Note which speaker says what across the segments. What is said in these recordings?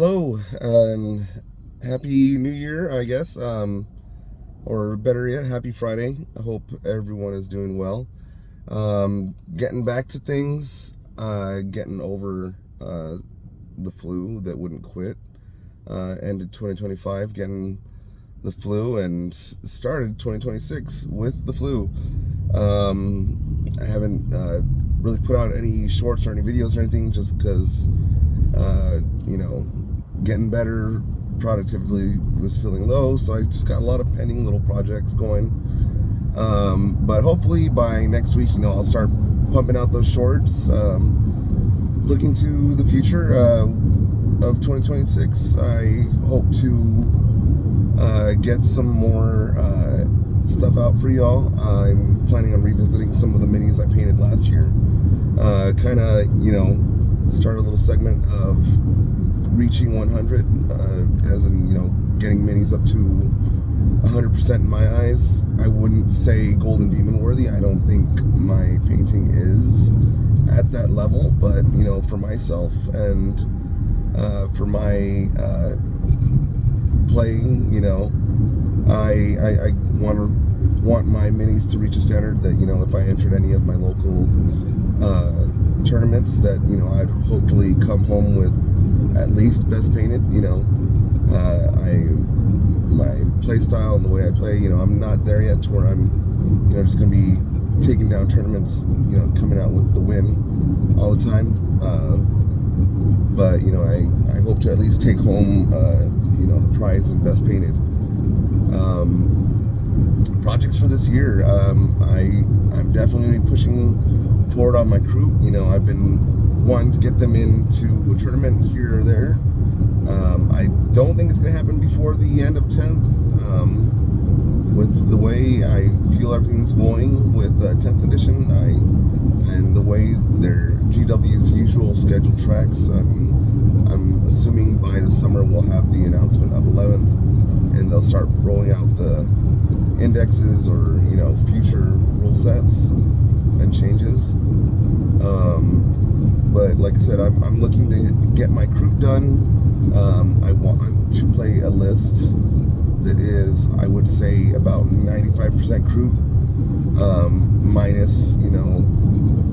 Speaker 1: Hello, and happy New Year, I guess. Or better yet, happy Friday. I hope everyone is doing well. Getting back to things, getting over the flu that wouldn't quit. Ended 2025 getting the flu and started 2026 with the flu. I haven't really put out any shorts or any videos or anything just because, you know, getting better, productively was feeling low, so I just got a lot of pending little projects going. But hopefully by next week, I'll start pumping out those shorts. Looking to the future of 2026, I hope to get some more stuff out for y'all. I'm planning on revisiting some of the minis I painted last year. Kind of, start a little segment of reaching 100, as in, getting minis up to 100% in my eyes. I wouldn't say Golden Demon worthy. I don't think my painting is at that level, but, for myself and for my playing, I want my minis to reach a standard that, if I entered any of my local tournaments, that, I'd hopefully come home with at least best painted. My play style and the way I play, I'm not there yet to where I'm, just gonna be taking down tournaments, coming out with the win all the time. But I hope to at least take home, the prize in best painted. Projects for this year, I'm definitely pushing forward on my crew. I've been wanting to get them into a tournament here or there. I don't think it's going to happen before the end of 10th. With the way I feel everything's going with 10th edition, and the way their GW's usual scheduled tracks, I'm assuming by the summer we'll have the announcement of 11th, and they'll start rolling out the indexes or future rule sets and changes. But like I said, I'm looking to get my crew done. I want to play a list that is, I would say, about 95% crew, minus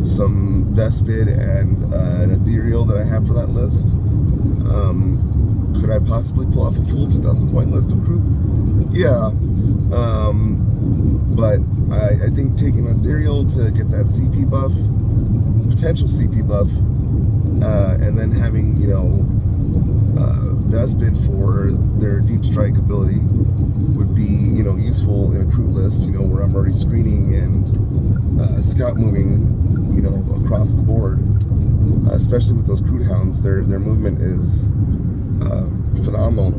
Speaker 1: some Vespid and an Ethereal that I have for that list. Could I possibly pull off a full 2,000 point list of crew? Yeah. But I think taking Ethereal to get that CP buff, potential CP buff, and then having Vespid for their deep strike ability would be useful in a crew list, where I'm already screening and scout moving across the board, especially with those crude hounds. Their movement is phenomenal.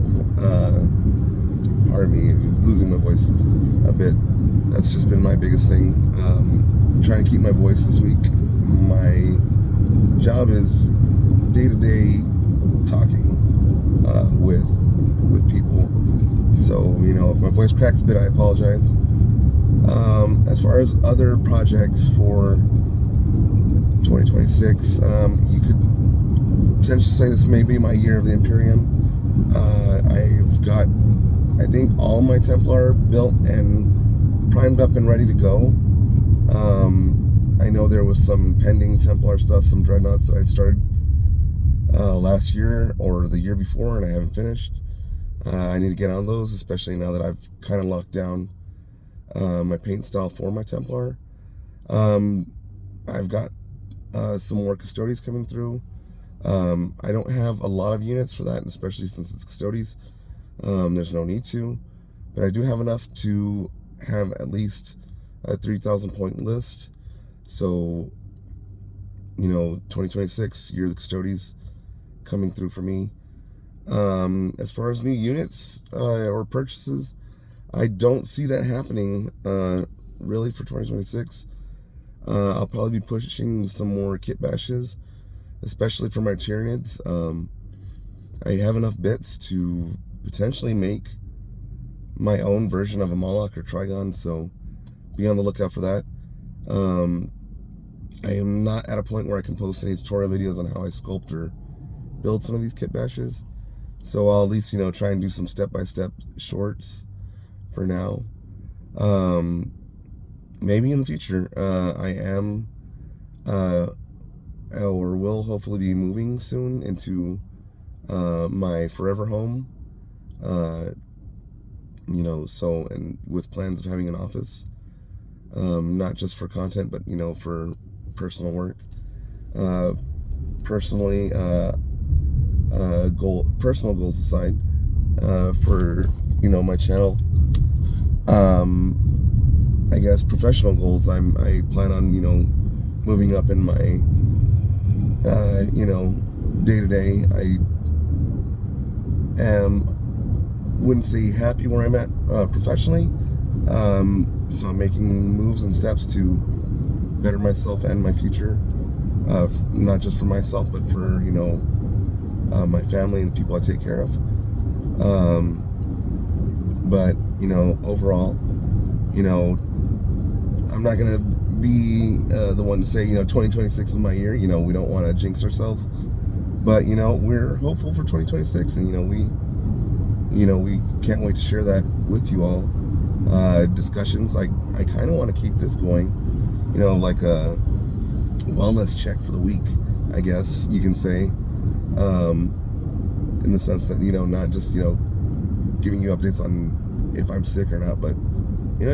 Speaker 1: Pardon me, losing my voice a bit. That's just been my biggest thing. Trying to keep my voice this week. My job is day-to-day talking with people. So, if my voice cracks a bit, I apologize. As far as other projects for 2026, you could potentially say this may be my year of the Imperium. I've got, I think, all my Templar built and primed up and ready to go. I know there was some pending Templar stuff, some Dreadnoughts that I'd started last year or the year before, and I haven't finished. I need to get on those, especially now that I've kind of locked down my paint style for my Templar. I've got some more Custodes coming through. I don't have a lot of units for that, especially since it's Custodes. There's no need to, but I do have enough to have at least a 3,000 point list. So 2026, year of the Custodes coming through for me. As far as new units or purchases, I don't see that happening really for 2026. I'll probably be pushing some more kit bashes, especially for my Tyranids. I have enough bits to potentially make my own version of a Moloch or Trigon, so be on the lookout for that. I am not at a point where I can post any tutorial videos on how I sculpt or build some of these kit bashes. So I'll at least, try and do some step-by-step shorts for now. Maybe in the future, I am, or will hopefully be moving soon into my forever home. So, and with plans of having an office, not just for content, but, for personal work. Personally, personal goals aside, for, my channel, I guess professional goals, I plan on, moving up in my, day to day. Wouldn't say happy where I'm at professionally. So I'm making moves and steps to better myself and my future, not just for myself, but for, my family and the people I take care of. But, overall, I'm not going to be the one to say, 2026 is my year. We don't want to jinx ourselves. But, we're hopeful for 2026. And, we can't wait to share that with you all. Discussions. I kind of want to keep this going, like a wellness check for the week, I guess you can say. In the sense that, not just, giving you updates on if I'm sick or not, but,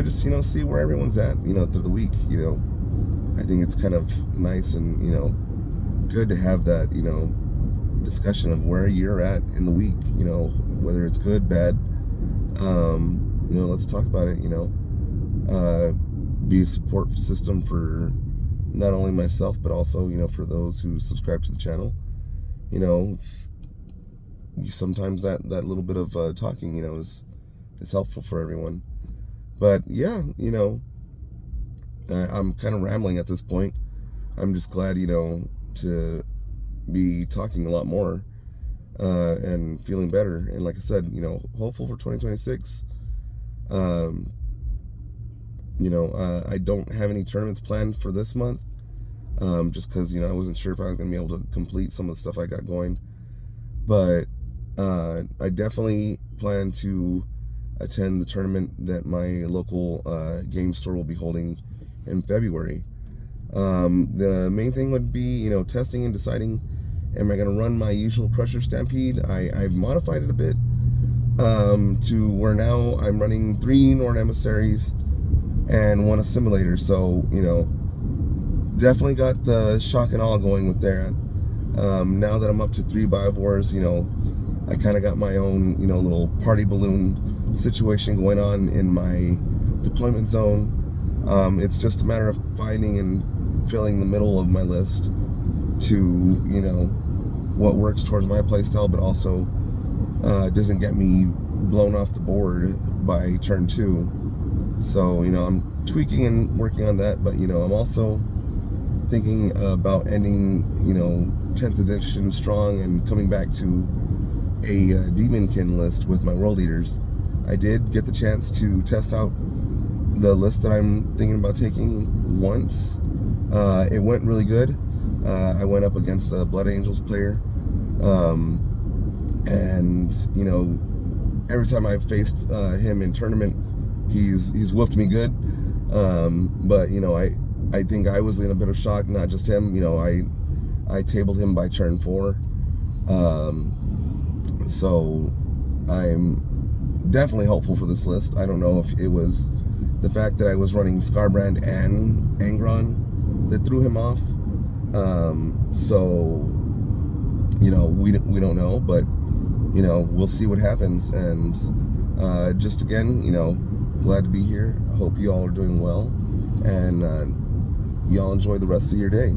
Speaker 1: just, see where everyone's at, through the week. I think it's kind of nice and, good to have that, discussion of where you're at in the week, whether it's good, bad. Let's talk about it, be a support system for not only myself, but also, for those who subscribe to the channel. Sometimes that little bit of talking, is helpful for everyone. But yeah, I'm kind of rambling at this point. I'm just glad, to be talking a lot more and feeling better. And like I said, hopeful for 2026. I don't have any tournaments planned for this month, just because, I wasn't sure if I was going to be able to complete some of the stuff I got going. But I definitely plan to attend the tournament that my local game store will be holding in February. The main thing would be, testing and deciding, am I going to run my usual Crusher Stampede? I've modified it a bit to where now I'm running 3 Norn Emissaries and 1 Assimilator. So, definitely got the shock and awe going with that. Now that I'm up to 3 Bivores, I kind of got my own, little party balloon situation going on in my deployment zone. It's just a matter of finding and filling the middle of my list to, what works towards my playstyle, but also doesn't get me blown off the board by turn 2. So, I'm tweaking and working on that, but, I'm also thinking about ending, 10th edition strong and coming back to a Demonkin list with my world leaders. I did get the chance to test out the list that I'm thinking about taking once. It went really good. I went up against a Blood Angels player, and every time I've faced him in tournament, he's whooped me good. But I think I was in a bit of shock, not just him. I tabled him by turn 4. So I'm definitely hopeful for this list. I don't know if it was the fact that I was running Skarbrand and Angron that threw him off. So we don't know, but we'll see what happens. And just again, glad to be here. I hope you all are doing well, and y'all enjoy the rest of your day.